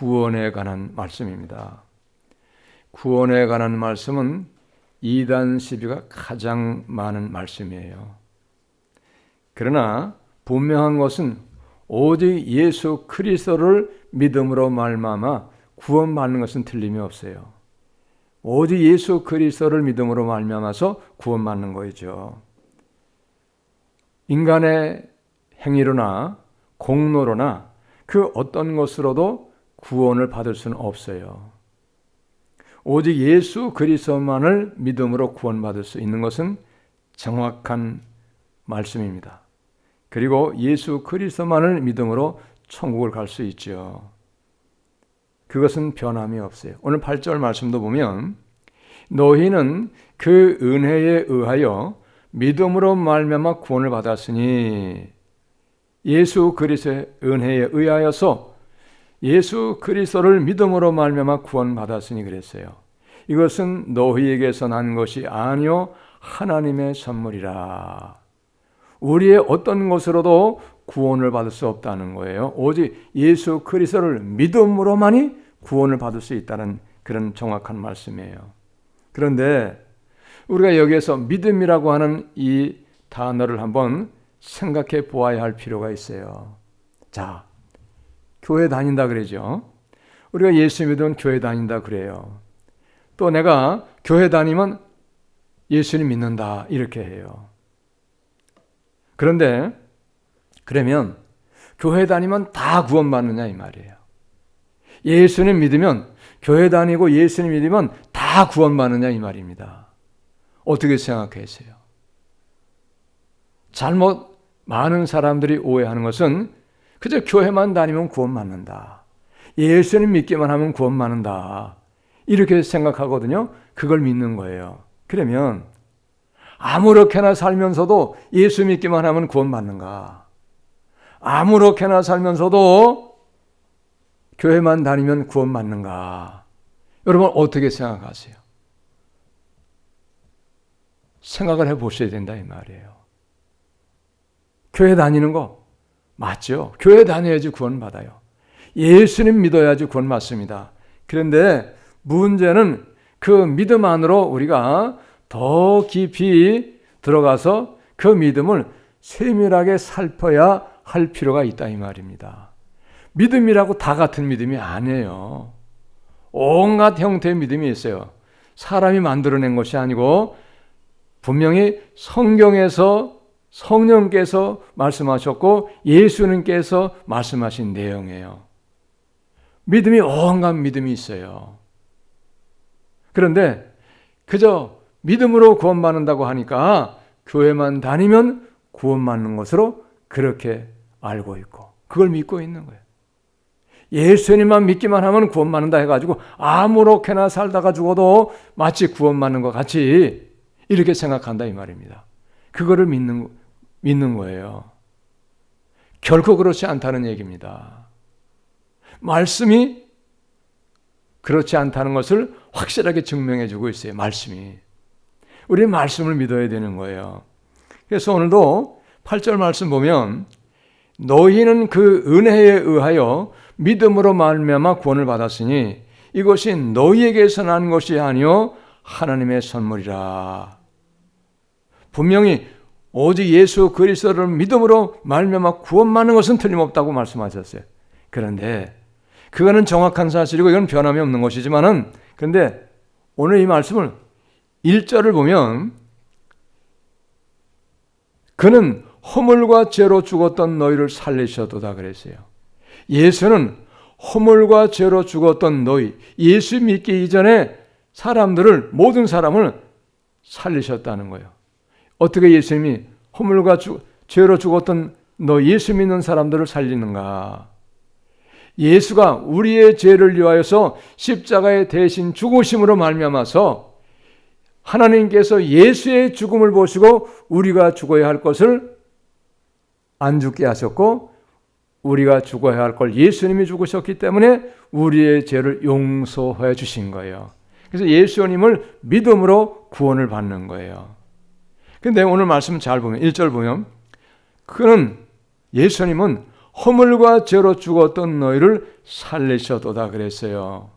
구원에 관한 말씀입니다. 구원에 관한 말씀은 이단 시비가 가장 많은 말씀이에요. 그러나 분명한 것은 오직 예수 그리스도를 믿음으로 말미암아 구원받는 것은 틀림이 없어요. 오직 예수 그리스도를 믿음으로 말미암아서 구원받는 거죠. 인간의 행위로나 공로로나 그 어떤 것으로도 구원을 받을 수는 없어요. 오직 예수 그리스도만을 믿음으로 구원받을 수 있는 것은 정확한 말씀입니다. 그리고 예수 그리스도만을 믿음으로 천국을 갈 수 있죠. 그것은 변함이 없어요. 오늘 8절 말씀도 보면 너희는 그 은혜에 의하여 믿음으로 말미암아 구원을 받았으니, 예수 그리스도의 은혜에 의하여서 예수 그리스도를 믿음으로 말미암아 구원받았으니 그랬어요. 이것은 너희에게서 난 것이 아니요 하나님의 선물이라. 우리의 어떤 것으로도 구원을 받을 수 없다는 거예요. 오직 예수 그리스도를 믿음으로만이 구원을 받을 수 있다는 그런 정확한 말씀이에요. 그런데 우리가 여기에서 믿음이라고 하는 이 단어를 한번 생각해 보아야 할 필요가 있어요. 자, 교회 다닌다 그러죠. 우리가 예수 믿으면 교회 다닌다 그래요. 또 내가 교회 다니면 예수님 믿는다 이렇게 해요. 그런데 그러면 교회 다니면 다 구원받느냐 이 말이에요. 예수님 믿으면, 교회 다니고 예수님 믿으면 다 구원받느냐 이 말입니다. 어떻게 생각하세요? 잘못 많은 사람들이 오해하는 것은 그저 교회만 다니면 구원받는다, 예수님 믿기만 하면 구원받는다 이렇게 생각하거든요. 그걸 믿는 거예요. 그러면 아무렇게나 살면서도 예수 믿기만 하면 구원받는가? 아무렇게나 살면서도 교회만 다니면 구원받는가? 여러분 어떻게 생각하세요? 생각을 해보셔야 된다 이 말이에요. 교회 다니는 거 맞죠? 교회 다녀야지 구원받아요. 예수님 믿어야지 구원받습니다. 그런데 문제는 그 믿음 안으로 우리가 더 깊이 들어가서 그 믿음을 세밀하게 살펴야 할 필요가 있다 이 말입니다. 믿음이라고 다 같은 믿음이 아니에요. 온갖 형태의 믿음이 있어요. 사람이 만들어낸 것이 아니고 분명히 성경에서 성령께서 말씀하셨고 예수님께서 말씀하신 내용이에요. 믿음이 온갖 믿음이 있어요. 그런데 그저 믿음으로 구원받는다고 하니까 교회만 다니면 구원받는 것으로 그렇게 알고 있고 그걸 믿고 있는 거예요. 예수님만 믿기만 하면 구원받는다 해가지고 아무렇게나 살다가 죽어도 마치 구원받는 것 같이 이렇게 생각한다 이 말입니다. 그거를 믿는 거예요. 결코 그렇지 않다는 얘기입니다. 말씀이 그렇지 않다는 것을 확실하게 증명해 주고 있어요. 말씀이. 우리 말씀을 믿어야 되는 거예요. 그래서 오늘도 8절 말씀 보면 너희는 그 은혜에 의하여 믿음으로 말미암아 구원을 받았으니 이것이 너희에게서 난 것이 아니요 하나님의 선물이라. 분명히 오직 예수 그리스도를 믿음으로 말미암아 구원받는 것은 틀림없다고 말씀하셨어요. 그런데 그거는 정확한 사실이고 이건 변함이 없는 것이지만은 그런데 오늘 이 말씀을 1절을 보면 그는 허물과 죄로 죽었던 너희를 살리셨도다 그랬어요. 예수는 허물과 죄로 죽었던 너희, 예수 믿기 이전에 사람들을, 모든 사람을 살리셨다는 거예요. 어떻게 예수님이 허물과 죄로 죽었던 너 예수 믿는 사람들을 살리는가? 예수가 우리의 죄를 위하여서 십자가에 대신 죽으심으로 말미암아서 하나님께서 예수의 죽음을 보시고 우리가 죽어야 할 것을 안 죽게 하셨고 우리가 죽어야 할 걸 예수님이 죽으셨기 때문에 우리의 죄를 용서해 주신 거예요. 그래서 예수님을 믿음으로 구원을 받는 거예요. 근데 오늘 말씀 잘 보면 1절 보면 그는 예수님은 허물과 죄로 죽었던 너희를 살리셨도다 그랬어요.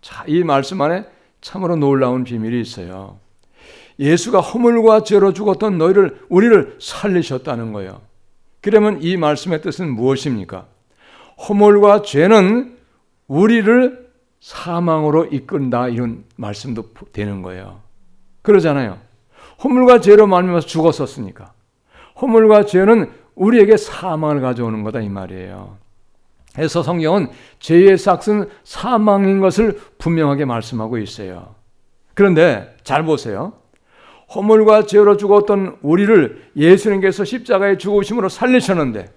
자, 이 말씀 안에 참으로 놀라운 비밀이 있어요. 예수가 허물과 죄로 죽었던 너희를, 우리를 살리셨다는 거예요. 그러면 이 말씀의 뜻은 무엇입니까? 허물과 죄는 우리를 사망으로 이끈다, 이런 말씀도 되는 거예요. 그러잖아요. 허물과 죄로 말미암아서 죽었었으니까. 허물과 죄는 우리에게 사망을 가져오는 거다, 이 말이에요. 그래서 성경은 죄의 삭은 사망인 것을 분명하게 말씀하고 있어요. 그런데 잘 보세요. 허물과 죄로 죽었던 우리를 예수님께서 십자가에 죽으심으로 살리셨는데,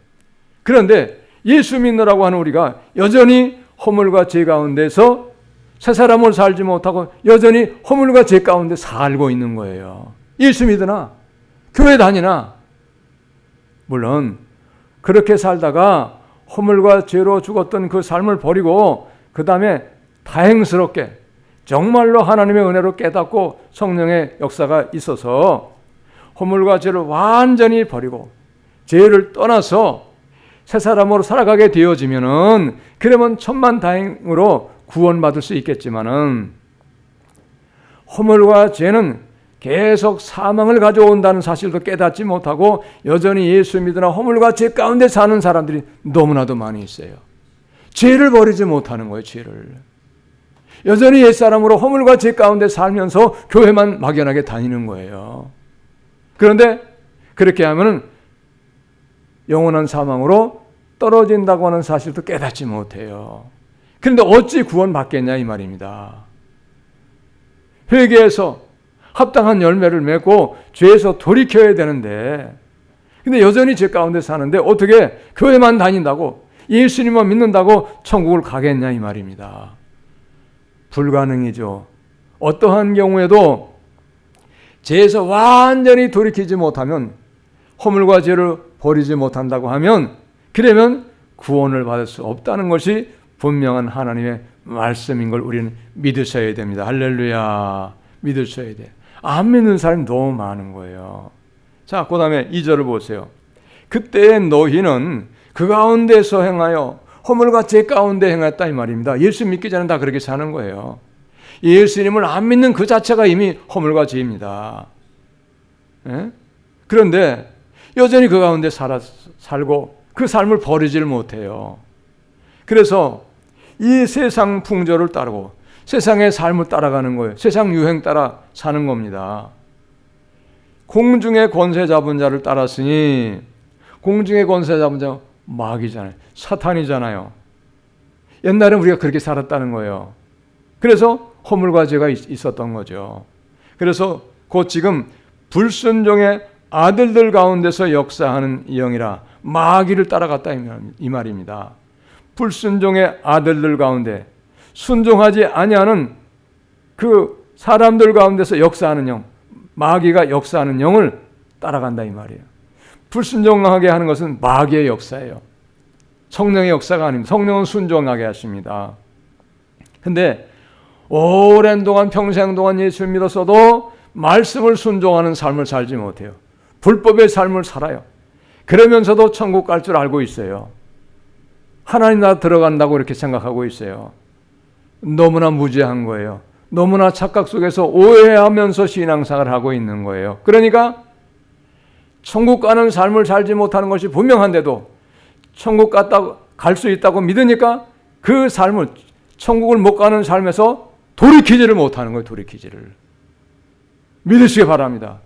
그런데 예수 믿느라고 하는 우리가 여전히 허물과 죄 가운데서 새 사람을 살지 못하고 여전히 허물과 죄 가운데 살고 있는 거예요. 예수 믿으나 교회 다니나 물론 그렇게 살다가 허물과 죄로 죽었던 그 삶을 버리고 그 다음에 다행스럽게 정말로 하나님의 은혜로 깨닫고 성령의 역사가 있어서 허물과 죄를 완전히 버리고 죄를 떠나서 새 사람으로 살아가게 되어지면은, 그러면 천만다행으로 구원받을 수 있겠지만은, 허물과 죄는 계속 사망을 가져온다는 사실도 깨닫지 못하고 여전히 예수 믿으나 허물과 죄 가운데 사는 사람들이 너무나도 많이 있어요. 죄를 버리지 못하는 거예요. 죄를 여전히 옛사람으로 허물과 죄 가운데 살면서 교회만 막연하게 다니는 거예요. 그런데 그렇게 하면은 영원한 사망으로 떨어진다고 하는 사실도 깨닫지 못해요. 그런데 어찌 구원받겠냐, 이 말입니다. 회개해서 합당한 열매를 맺고 죄에서 돌이켜야 되는데, 근데 여전히 죄 가운데 사는데 어떻게 교회만 다닌다고, 예수님만 믿는다고 천국을 가겠냐, 이 말입니다. 불가능이죠. 어떠한 경우에도 죄에서 완전히 돌이키지 못하면, 허물과 죄를 버리지 못한다고 하면, 그러면 구원을 받을 수 없다는 것이 분명한 하나님의 말씀인 걸 우리는 믿으셔야 됩니다. 할렐루야. 믿으셔야 돼. 안 믿는 사람이 너무 많은 거예요. 자, 그 다음에 2절을 보세요. 그때 너희는 그 가운데서 행하여 허물과 죄 가운데 행했다, 이 말입니다. 예수 믿기 전에 다 그렇게 사는 거예요. 예수님을 안 믿는 그 자체가 이미 허물과 죄입니다. 예? 그런데 여전히 그 가운데 살고 그 삶을 버리질 못해요. 그래서 이 세상 풍조를 따르고 세상의 삶을 따라가는 거예요. 세상 유행 따라 사는 겁니다. 공중의 권세 잡은 자를 따랐으니, 공중의 권세 잡은 자 마귀잖아요. 사탄이잖아요. 옛날에 우리가 그렇게 살았다는 거예요. 그래서 허물과 죄가 있었던 거죠. 그래서 곧 지금 불순종의 아들들 가운데서 역사하는 영이라 마귀를 따라갔다, 이 말입니다. 불순종의 아들들 가운데 순종하지 아니하는 그 사람들 가운데서 역사하는 영, 마귀가 역사하는 영을 따라간다, 이 말이에요. 불순종하게 하는 것은 마귀의 역사예요. 성령의 역사가 아닙니다. 성령은 순종하게 하십니다. 근데 오랜 동안, 평생 동안 예수를 믿었어도 말씀을 순종하는 삶을 살지 못해요. 불법의 삶을 살아요. 그러면서도 천국 갈 줄 알고 있어요. 하나님 나라 들어간다고 이렇게 생각하고 있어요. 너무나 무지한 거예요. 너무나 착각 속에서 오해하면서 신앙생활을 하고 있는 거예요. 그러니까 천국 가는 삶을 살지 못하는 것이 분명한데도 천국 갔다 갈 수 있다고 믿으니까 그 삶을, 천국을 못 가는 삶에서 돌이키지를 못하는 거예요. 돌이키지를. 믿으시기 바랍니다.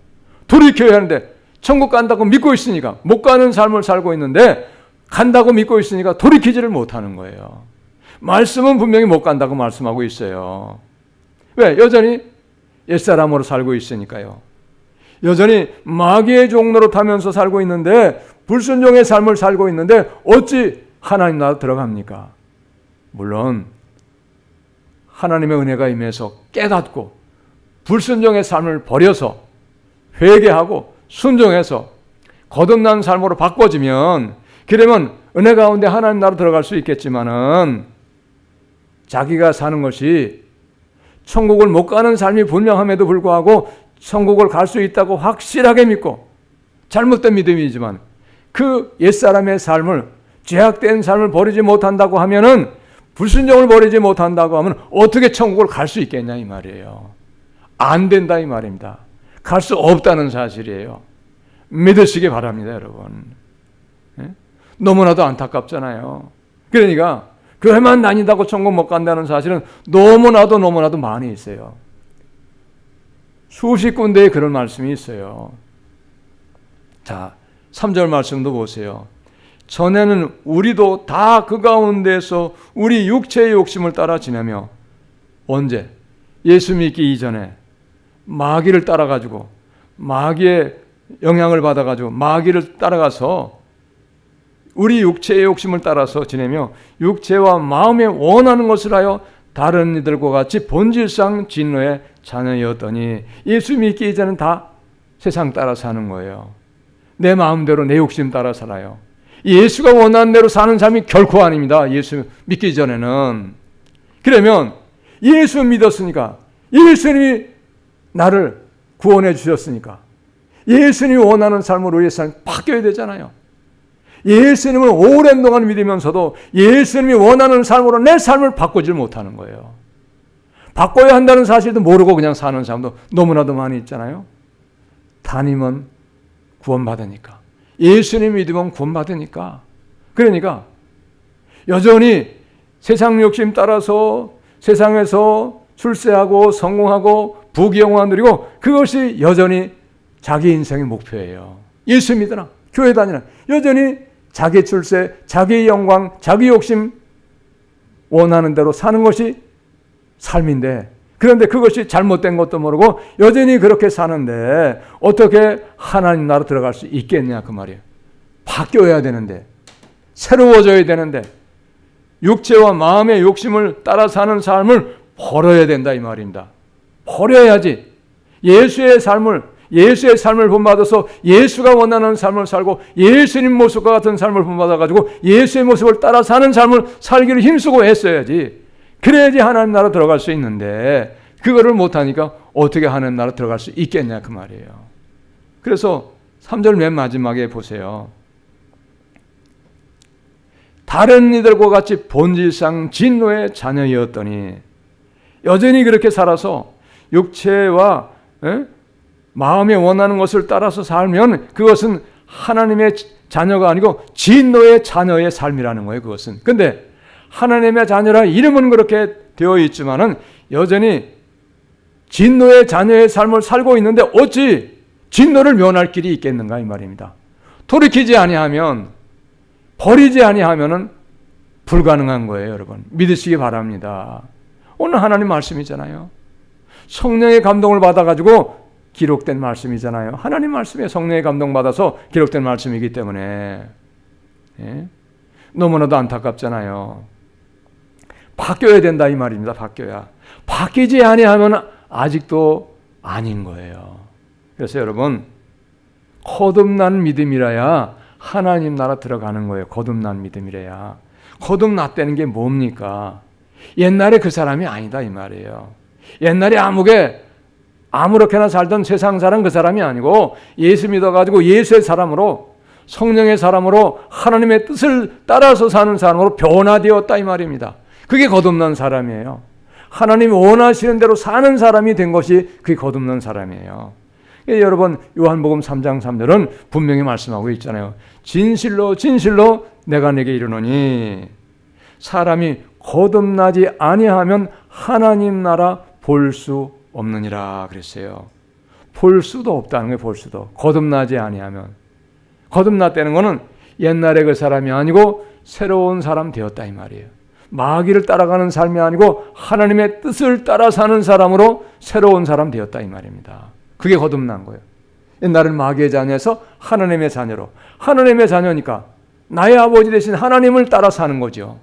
돌이켜야 하는데 천국 간다고 믿고 있으니까, 못 가는 삶을 살고 있는데 간다고 믿고 있으니까 돌이키지를 못하는 거예요. 말씀은 분명히 못 간다고 말씀하고 있어요. 왜? 여전히 옛사람으로 살고 있으니까요. 여전히 마귀의 종로로 타면서 살고 있는데, 불순종의 삶을 살고 있는데 어찌 하나님 나라 들어갑니까? 물론 하나님의 은혜가 임해서 깨닫고 불순종의 삶을 버려서 회개하고 순종해서 거듭난 삶으로 바꿔지면, 그러면 은혜 가운데 하나님 나라 들어갈 수 있겠지만은, 자기가 사는 것이 천국을 못 가는 삶이 분명함에도 불구하고 천국을 갈 수 있다고 확실하게 믿고, 잘못된 믿음이지만 그 옛사람의 삶을 죄악된 삶을 버리지 못한다고 하면은, 불순종을 버리지 못한다고 하면 어떻게 천국을 갈 수 있겠냐 이 말이에요. 안 된다 이 말입니다. 갈 수 없다는 사실이에요. 믿으시기 바랍니다, 여러분. 예? 너무나도 안타깝잖아요. 그러니까 교회만 다닌다고 천국 못 간다는 사실은 너무나도 많이 있어요. 수십 군데에 그런 말씀이 있어요. 자, 3절 말씀도 보세요. 전에는 우리도 다 그 가운데서 우리 육체의 욕심을 따라 지내며, 언제? 예수 믿기 이전에 마귀를 따라가지고, 마귀의 영향을 받아가지고 마귀를 따라가서 우리 육체의 욕심을 따라서 지내며 육체와 마음에 원하는 것을 하여 다른 이들과 같이 본질상 진노의 자녀였더니, 예수 믿기 이전은 다 세상 따라 사는 거예요. 내 마음대로 내 욕심 따라 살아요. 예수가 원하는 대로 사는 삶이 결코 아닙니다. 예수 믿기 전에는. 그러면 예수 믿었으니까, 예수님이 나를 구원해 주셨으니까 예수님이 원하는 삶으로 우리의 삶이 바뀌어야 되잖아요. 예수님을 오랜 동안 믿으면서도 예수님이 원하는 삶으로 내 삶을 바꾸질 못하는 거예요. 바꿔야 한다는 사실도 모르고 그냥 사는 사람도 너무나도 많이 있잖아요. 담임은 구원받으니까, 예수님 믿으면 구원받으니까. 그러니까 여전히 세상 욕심 따라서 세상에서 출세하고 성공하고 부귀영화 누리고, 그것이 여전히 자기 인생의 목표예요. 예수 믿으나 교회 다니나 여전히 자기 출세, 자기 영광, 자기 욕심 원하는 대로 사는 것이 삶인데, 그런데 그것이 잘못된 것도 모르고 여전히 그렇게 사는데 어떻게 하나님 나라 들어갈 수 있겠냐 그 말이에요. 바뀌어야 되는데, 새로워져야 되는데, 육체와 마음의 욕심을 따라 사는 삶을 버려야 된다 이 말입니다. 버려야지 예수의 삶을 본받아서 예수가 원하는 삶을 살고 예수님 모습과 같은 삶을 본받아가지고 예수의 모습을 따라 사는 삶을 살기를 힘쓰고 했어야지. 그래야지 하나님 나라 들어갈 수 있는데, 그거를 못하니까 어떻게 하나님 나라 들어갈 수 있겠냐 그 말이에요. 그래서 3절 맨 마지막에 보세요. 다른 이들과 같이 본질상 진노의 자녀였더니, 여전히 그렇게 살아서 육체와 마음에 원하는 것을 따라서 살면 그것은 하나님의 자녀가 아니고 진노의 자녀의 삶이라는 거예요. 그것은. 근데 하나님의 자녀라 이름은 그렇게 되어 있지만은 여전히 진노의 자녀의 삶을 살고 있는데 어찌 진노를 면할 길이 있겠는가 이 말입니다. 돌이키지 아니하면, 버리지 아니하면은 불가능한 거예요, 여러분. 믿으시기 바랍니다. 오늘 하나님 말씀이잖아요. 성령의 감동을 받아가지고 기록된 말씀이잖아요. 하나님 말씀에 성령의 감동받아서 기록된 말씀이기 때문에 너무나도 안타깝잖아요. 바뀌어야 된다 이 말입니다. 바뀌지 아니하면 아직도 아닌 거예요. 그래서 여러분, 거듭난 믿음이라야 하나님 나라 들어가는 거예요. 거듭난 믿음이래야. 거듭났다는 게 뭡니까? 옛날에 그 사람이 아니다 이 말이에요. 옛날에 아무렇게나 살던 세상 사람 그 사람이 아니고 예수 믿어가지고 예수의 사람으로, 성령의 사람으로, 하나님의 뜻을 따라서 사는 사람으로 변화되었다 이 말입니다. 그게 거듭난 사람이에요. 하나님이 원하시는 대로 사는 사람이 된 것이 그게 거듭난 사람이에요. 여러분, 요한복음 3장 3절은 분명히 말씀하고 있잖아요. 진실로 진실로 내가 내게 이르노니 사람이 거듭나지 아니하면 하나님 나라 볼 수 없느니라 그랬어요. 볼 수도 없다는 거예요. 볼 수도. 거듭나지 아니하면. 거듭났다는 거는 옛날에 그 사람이 아니고 새로운 사람 되었다 이 말이에요. 마귀를 따라가는 삶이 아니고 하나님의 뜻을 따라 사는 사람으로 새로운 사람 되었다 이 말입니다. 그게 거듭난 거예요. 옛날은 마귀의 자녀에서 하나님의 자녀로, 하나님의 자녀니까 나의 아버지 되신 하나님을 따라 사는 거죠.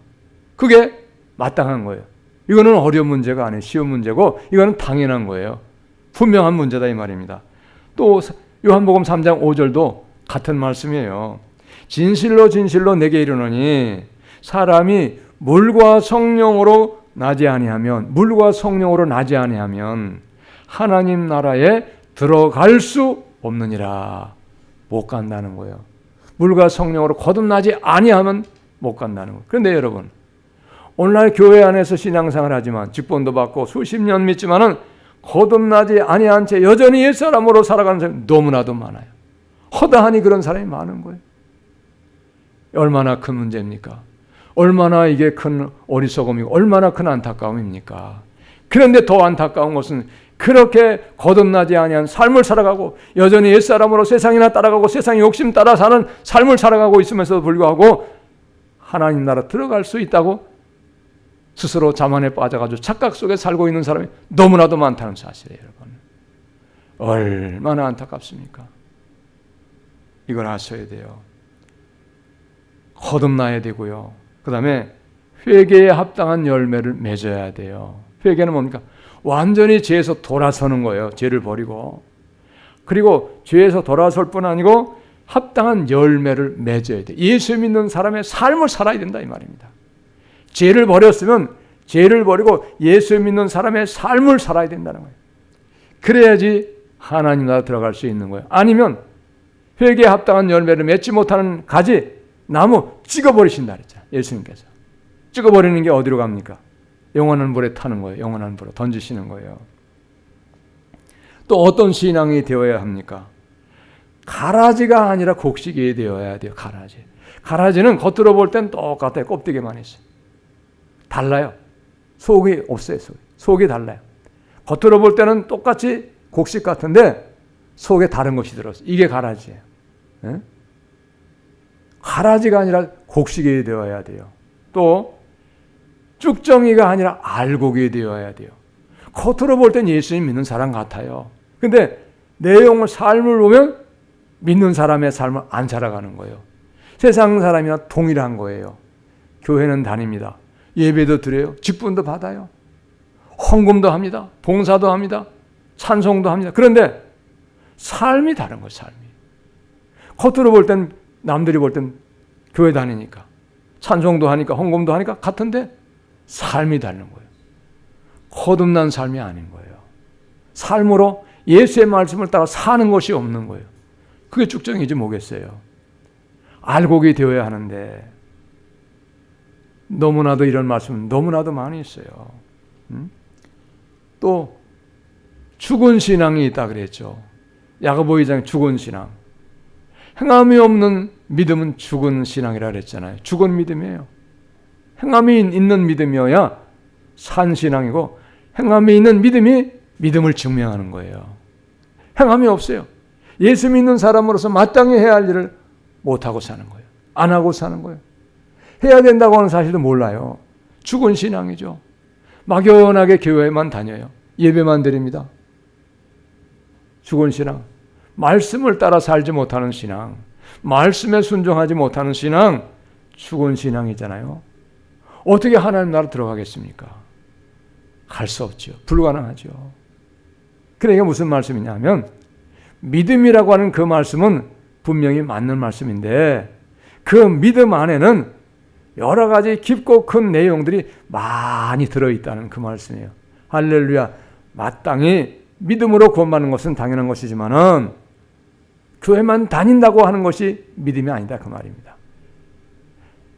그게 마땅한 거예요. 이거는 어려운 문제가 아니에요. 쉬운 문제고 이거는 당연한 거예요. 분명한 문제다 이 말입니다. 또 요한복음 3장 5절도 같은 말씀이에요. 진실로 진실로 내게 이르노니 사람이 물과 성령으로 나지 아니하면 하나님 나라에 들어갈 수 없느니라. 못 간다는 거예요. 물과 성령으로 거듭나지 아니하면 못 간다는 거예요. 그런데 여러분, 오늘날 교회 안에서 신앙생활을 하지만 직분도 받고 수십 년 믿지만은 거듭나지 아니한 채 여전히 옛사람으로 살아가는 사람이 너무나도 많아요. 허다하니 그런 사람이 많은 거예요. 얼마나 큰 문제입니까? 얼마나 이게 큰 어리석음이고 얼마나 큰 안타까움입니까? 그런데 더 안타까운 것은 그렇게 거듭나지 아니한 삶을 살아가고 여전히 옛사람으로 세상이나 따라가고 세상의 욕심 따라 사는 삶을 살아가고 있으면서도 불구하고 하나님 나라 들어갈 수 있다고 스스로 자만에 빠져가지고 착각 속에 살고 있는 사람이 너무나도 많다는 사실이에요. 여러분, 얼마나 안타깝습니까? 이걸 아셔야 돼요. 거듭나야 되고요. 그 다음에 회개에 합당한 열매를 맺어야 돼요. 회개는 뭡니까? 완전히 죄에서 돌아서는 거예요. 죄를 버리고. 그리고 죄에서 돌아설 뿐 아니고 합당한 열매를 맺어야 돼. 예수 믿는 사람의 삶을 살아야 된다 이 말입니다. 죄를 버렸으면 죄를 버리고 예수 믿는 사람의 삶을 살아야 된다는 거예요. 그래야지 하나님 나라 들어갈 수 있는 거예요. 아니면 회개에 합당한 열매를 맺지 못하는 가지, 나무 찍어버리신다 그랬잖아요. 예수님께서. 찍어버리는 게 어디로 갑니까? 영원한 물에 타는 거예요. 영원한 물에 던지시는 거예요. 또 어떤 신앙이 되어야 합니까? 가라지가 아니라 곡식이 되어야 돼요. 가라지. 가라지는 겉으로 볼 땐 똑같아요. 껍데기만 있어요. 달라요. 속이 없어요. 속이 달라요. 겉으로 볼 때는 똑같이 곡식 같은데 속에 다른 것이 들었어요. 이게 가라지예요. 네? 가라지가 아니라 곡식이 되어야 돼요. 또 쭉정이가 아니라 알곡이 되어야 돼요. 겉으로 볼 땐 예수님 믿는 사람 같아요. 근데 내용을, 삶을 보면 믿는 사람의 삶을 안 살아가는 거예요. 세상 사람이나 동일한 거예요. 교회는 다닙니다. 예배도 드려요. 직분도 받아요. 헌금도 합니다. 봉사도 합니다. 찬송도 합니다. 그런데 삶이 다른 거예요. 삶이. 겉으로 볼 땐, 남들이 볼 땐 교회 다니니까 찬송도 하니까 헌금도 하니까 같은데 삶이 다른 거예요. 거듭난 삶이 아닌 거예요. 삶으로 예수의 말씀을 따라 사는 것이 없는 거예요. 그게 쭉정이지 뭐겠어요. 알곡이 되어야 하는데 너무나도 이런 말씀은 너무나도 많이 있어요. 또 죽은 신앙이 있다 그랬죠. 야고보 2장 죽은 신앙. 행함이 없는 믿음은 죽은 신앙이라 그랬잖아요. 죽은 믿음이에요. 행함이 있는 믿음이어야 산 신앙이고 행함이 있는 믿음이 믿음을 증명하는 거예요. 행함이 없어요. 예수 믿는 사람으로서 마땅히 해야 할 일을 못하고 사는 거예요. 안 하고 사는 거예요. 해야 된다고 하는 사실도 몰라요. 죽은 신앙이죠. 막연하게 교회만 다녀요. 예배만 드립니다. 죽은 신앙. 말씀을 따라 살지 못하는 신앙. 말씀에 순종하지 못하는 신앙. 죽은 신앙이잖아요. 어떻게 하나님 나라 들어가겠습니까? 갈 수 없죠. 불가능하죠. 그러니까 무슨 말씀이냐면 믿음이라고 하는 그 말씀은 분명히 맞는 말씀인데 그 믿음 안에는 여러 가지 깊고 큰 내용들이 많이 들어있다는 그 말씀이에요. 할렐루야. 마땅히 믿음으로 구원받는 것은 당연한 것이지만은 교회만 다닌다고 하는 것이 믿음이 아니다 그 말입니다.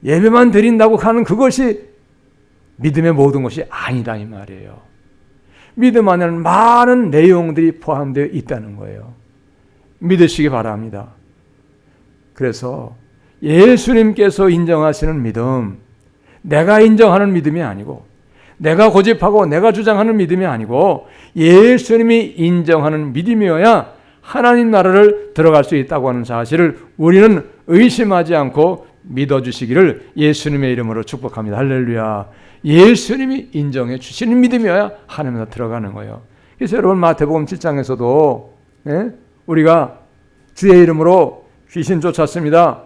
예배만 드린다고 하는 그것이 믿음의 모든 것이 아니다 이 말이에요. 믿음 안에는 많은 내용들이 포함되어 있다는 거예요. 믿으시기 바랍니다. 그래서 예수님께서 인정하시는 믿음, 내가 인정하는 믿음이 아니고 내가 고집하고 내가 주장하는 믿음이 아니고 예수님이 인정하는 믿음이어야 하나님 나라를 들어갈 수 있다고 하는 사실을 우리는 의심하지 않고 믿어주시기를 예수님의 이름으로 축복합니다. 할렐루야. 예수님이 인정해 주시는 믿음이어야 하나님 나라 들어가는 거예요. 그래서 여러분 마태복음 7장에서도 우리가 주의 이름으로 귀신 쫓았습니다.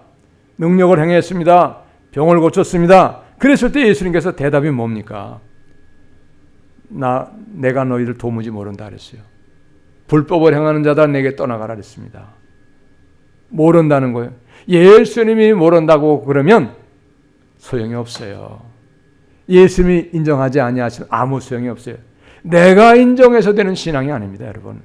능력을 행했습니다. 병을 고쳤습니다. 그랬을 때 예수님께서 대답이 뭡니까? 내가 너희를 도무지 모른다 그랬어요. 불법을 행하는 자다 내게 떠나가라 그랬습니다. 모른다는 거예요. 예수님이 모른다고 그러면 소용이 없어요. 예수님이 인정하지 아니하시면 아무 소용이 없어요. 내가 인정해서 되는 신앙이 아닙니다, 여러분.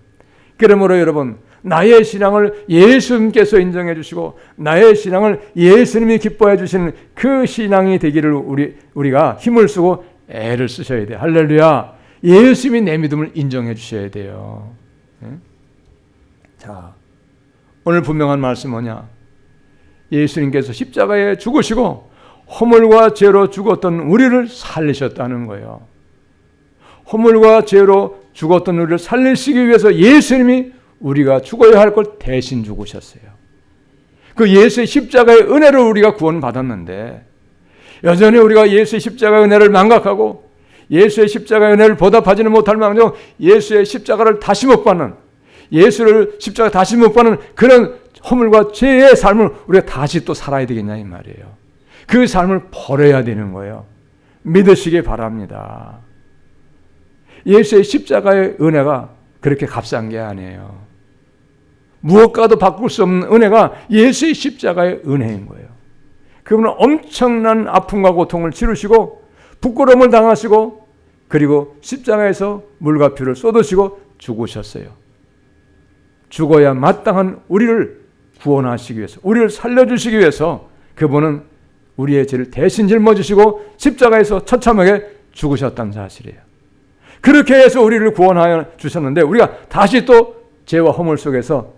그러므로 여러분 나의 신앙을 예수님께서 인정해 주시고 나의 신앙을 예수님이 기뻐해 주시는 그 신앙이 되기를 우리가 힘을 쓰고 애를 쓰셔야 돼요. 할렐루야. 예수님이 내 믿음을 인정해 주셔야 돼요. 자, 오늘 분명한 말씀 뭐냐? 예수님께서 십자가에 죽으시고 허물과 죄로 죽었던 우리를 살리셨다는 거예요. 허물과 죄로 죽었던 우리를 살리시기 위해서 예수님이 우리가 죽어야 할 걸 대신 죽으셨어요. 그 예수의 십자가의 은혜를 우리가 구원받았는데 여전히 우리가 예수의 십자가의 은혜를 망각하고 예수의 십자가의 은혜를 보답하지는 못할 망정 예수의 십자가를 다시 못 받는 예수를 십자가 다시 못 받는 그런 허물과 죄의 삶을 우리가 다시 또 살아야 되겠냐 이 말이에요. 그 삶을 버려야 되는 거예요. 믿으시기 바랍니다. 예수의 십자가의 은혜가 그렇게 값싼 게 아니에요. 무엇과도 바꿀 수 없는 은혜가 예수의 십자가의 은혜인 거예요. 그분은 엄청난 아픔과 고통을 치르시고 부끄러움을 당하시고 그리고 십자가에서 물과 피를 쏟으시고 죽으셨어요. 죽어야 마땅한 우리를 구원하시기 위해서 우리를 살려주시기 위해서 그분은 우리의 죄를 대신 짊어지시고 십자가에서 처참하게 죽으셨다는 사실이에요. 그렇게 해서 우리를 구원하여 주셨는데 우리가 다시 또 죄와 허물 속에서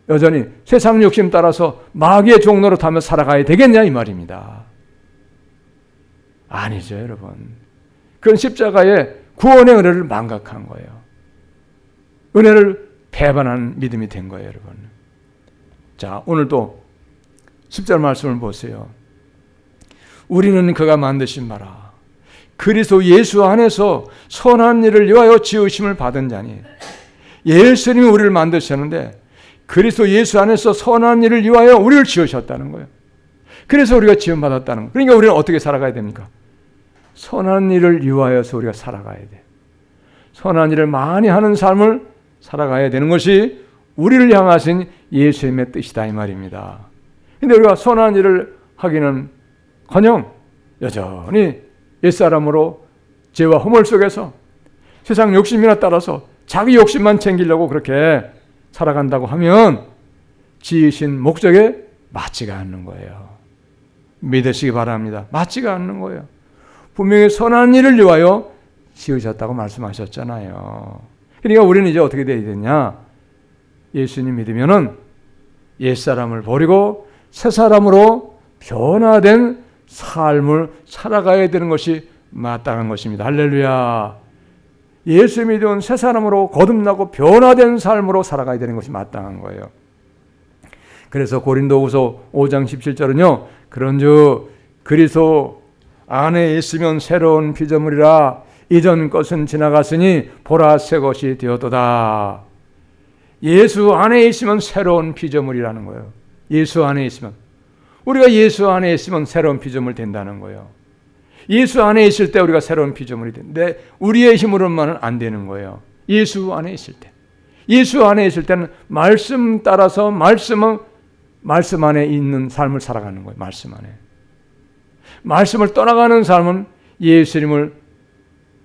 여전히 세상 욕심 따라서 마귀의 종로로 타며 살아가야 되겠냐 이 말입니다. 아니죠 여러분. 그건 십자가의 구원의 은혜를 망각한 거예요. 은혜를 배반한 믿음이 된 거예요 여러분. 자, 오늘도 10절 말씀을 보세요. 우리는 그가 만드신 바라 그리스도 예수 안에서 선한 일을 위하여 지으심을 받은 자니 예수님이 우리를 만드셨는데 그리스도 예수 안에서 선한 일을 위하여 우리를 지으셨다는 거예요. 그래서 우리가 지음받았다는 거예요. 그러니까 우리는 어떻게 살아가야 됩니까? 선한 일을 위하여서 우리가 살아가야 돼. 선한 일을 많이 하는 삶을 살아가야 되는 것이 우리를 향하신 예수님의 뜻이다 이 말입니다. 그런데 우리가 선한 일을 하기는커녕 여전히 옛사람으로 죄와 허물 속에서 세상 욕심이나 따라서 자기 욕심만 챙기려고 그렇게 살아간다고 하면 지으신 목적에 맞지가 않는 거예요. 믿으시기 바랍니다. 맞지가 않는 거예요. 분명히 선한 일을 위하여 지으셨다고 말씀하셨잖아요. 그러니까 우리는 이제 어떻게 돼야 되냐? 예수님 믿으면은 옛사람을 버리고 새사람으로 변화된 삶을 살아가야 되는 것이 마땅한 것입니다. 할렐루야. 예수 믿은 새사람으로 거듭나고 변화된 삶으로 살아가야 되는 것이 마땅한 거예요. 그래서 고린도후서 5장 17절은요. 그런즉 그리스도 안에 있으면 새로운 피조물이라 이전 것은 지나갔으니 보라 새 것이 되었도다. 예수 안에 있으면 새로운 피조물이라는 거예요. 예수 안에 있으면. 우리가 예수 안에 있으면 새로운 피조물 된다는 거예요. 예수 안에 있을 때 우리가 새로운 피조물이 되는데 우리의 힘으로만은 안 되는 거예요. 예수 안에 있을 때. 예수 안에 있을 때는 말씀 따라서 말씀 안에 있는 삶을 살아가는 거예요. 말씀 안에. 말씀을 떠나가는 삶은 예수님을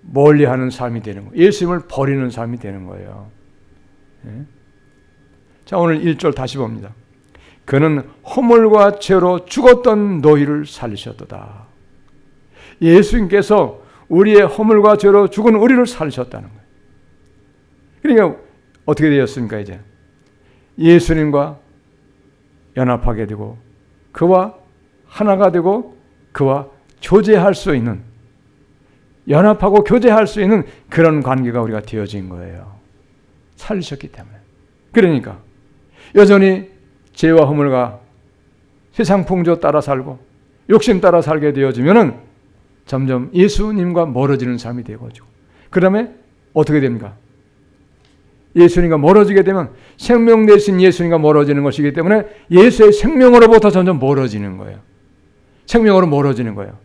멀리하는 삶이 되는 거예요. 예수님을 버리는 삶이 되는 거예요. 자, 오늘 1절 다시 봅니다. 그는 허물과 죄로 죽었던 너희를 살리셨도다. 예수님께서 우리의 허물과 죄로 죽은 우리를 살리셨다는 거예요. 그러니까 어떻게 되었습니까? 이제 예수님과 연합하게 되고 그와 하나가 되고 그와 교제할 수 있는 연합하고 교제할 수 있는 그런 관계가 우리가 되어진 거예요. 살리셨기 때문에. 그러니까 여전히 죄와 허물과 세상 풍조 따라 살고 욕심 따라 살게 되어지면은 점점 예수님과 멀어지는 삶이 되어지고 그 다음에 어떻게 됩니까? 예수님과 멀어지게 되면 생명 대신 예수님과 멀어지는 것이기 때문에 예수의 생명으로부터 점점 멀어지는 거예요. 생명으로 멀어지는 거예요.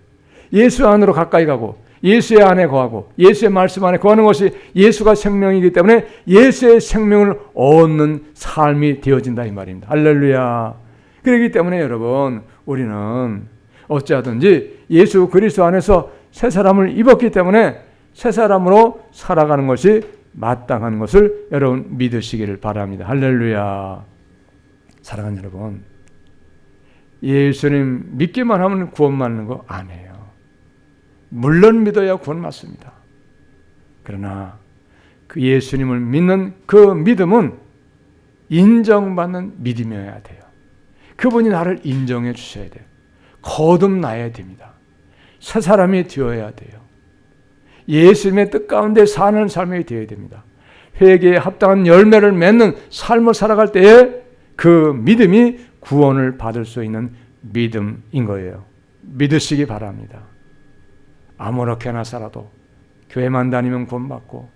예수 안으로 가까이 가고 예수의 안에 거하고 예수의 말씀 안에 거하는 것이 예수가 생명이기 때문에 예수의 생명을 얻는 삶이 되어진다 이 말입니다. 할렐루야. 그렇기 때문에 여러분 우리는 어찌하든지 예수 그리스도 안에서 새 사람을 입었기 때문에 새 사람으로 살아가는 것이 마땅한 것을 여러분 믿으시기를 바랍니다. 할렐루야. 사랑하는 여러분, 예수님 믿기만 하면 구원 받는 거 아니에요. 물론 믿어야 구원 받습니다. 그러나 그 예수님을 믿는 그 믿음은 인정받는 믿음이어야 돼요. 그분이 나를 인정해 주셔야 돼요. 거듭나야 됩니다. 새 사람이 되어야 돼요. 예수님의 뜻 가운데 사는 삶이 되어야 됩니다. 회개에 합당한 열매를 맺는 삶을 살아갈 때에 그 믿음이 구원을 받을 수 있는 믿음인 거예요. 믿으시기 바랍니다. 아무렇게나 살아도 교회만 다니면 구원받고,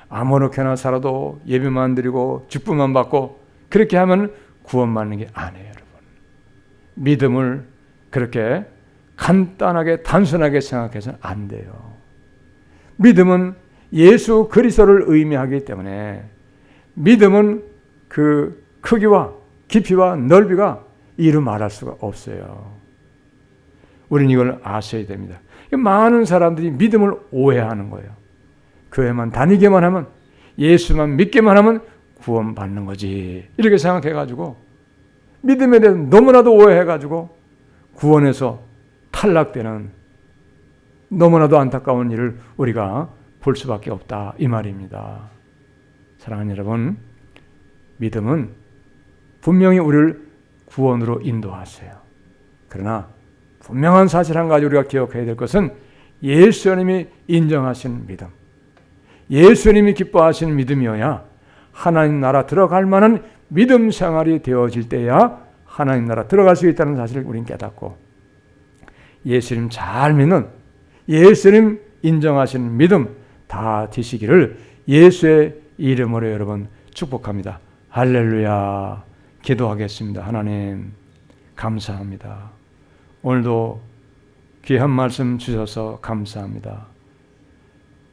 아무렇게나 살아도 예배만 드리고 직분만 받고 그렇게 하면 구원받는 게 아니에요, 여러분. 믿음을 그렇게 간단하게 단순하게 생각해서는 안 돼요. 믿음은 예수 그리스도를 의미하기 때문에 믿음은 그 크기와 깊이와 넓이가 이루 말할 수가 없어요. 우리는 이걸 아셔야 됩니다. 많은 사람들이 믿음을 오해하는 거예요. 교회만 다니기만 하면, 예수만 믿기만 하면 구원받는 거지, 이렇게 생각해가지고 믿음에 대해서 너무나도 오해해가지고 구원에서 탈락되는 너무나도 안타까운 일을 우리가 볼 수밖에 없다, 이 말입니다. 사랑하는 여러분, 믿음은 분명히 우리를 구원으로 인도하세요. 그러나 분명한 사실 한 가지 우리가 기억해야 될 것은 예수님이 인정하신 믿음, 예수님이 기뻐하시는 믿음이어야 하나님 나라 들어갈 만한 믿음 생활이 되어질 때야 하나님 나라 들어갈 수 있다는 사실을 우리는 깨닫고, 예수님 잘 믿는, 예수님 인정하시는 믿음 다 되시기를 예수의 이름으로 여러분 축복합니다. 할렐루야. 기도하겠습니다. 하나님 감사합니다. 오늘도 귀한 말씀 주셔서 감사합니다.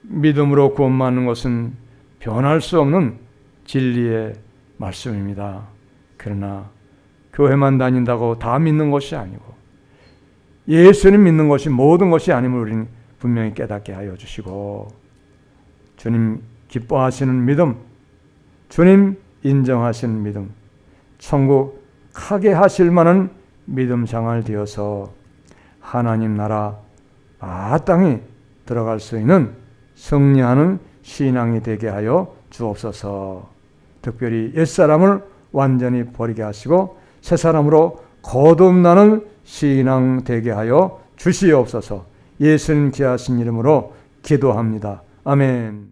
믿음으로 구원받는 것은 변할 수 없는 진리의 말씀입니다. 그러나 교회만 다닌다고 다 믿는 것이 아니고 예수님 믿는 것이 모든 것이 아님을 우리는 분명히 깨닫게 하여 주시고, 주님 기뻐하시는 믿음, 주님 인정하시는 믿음, 천국 가게 하실 만한 믿음 생활 되어서 하나님 나라 마땅히 들어갈 수 있는 승리하는 신앙이 되게 하여 주옵소서. 특별히 옛사람을 완전히 버리게 하시고 새 사람으로 거듭나는 신앙 되게 하여 주시옵소서. 예수님 귀하신 이름으로 기도합니다. 아멘.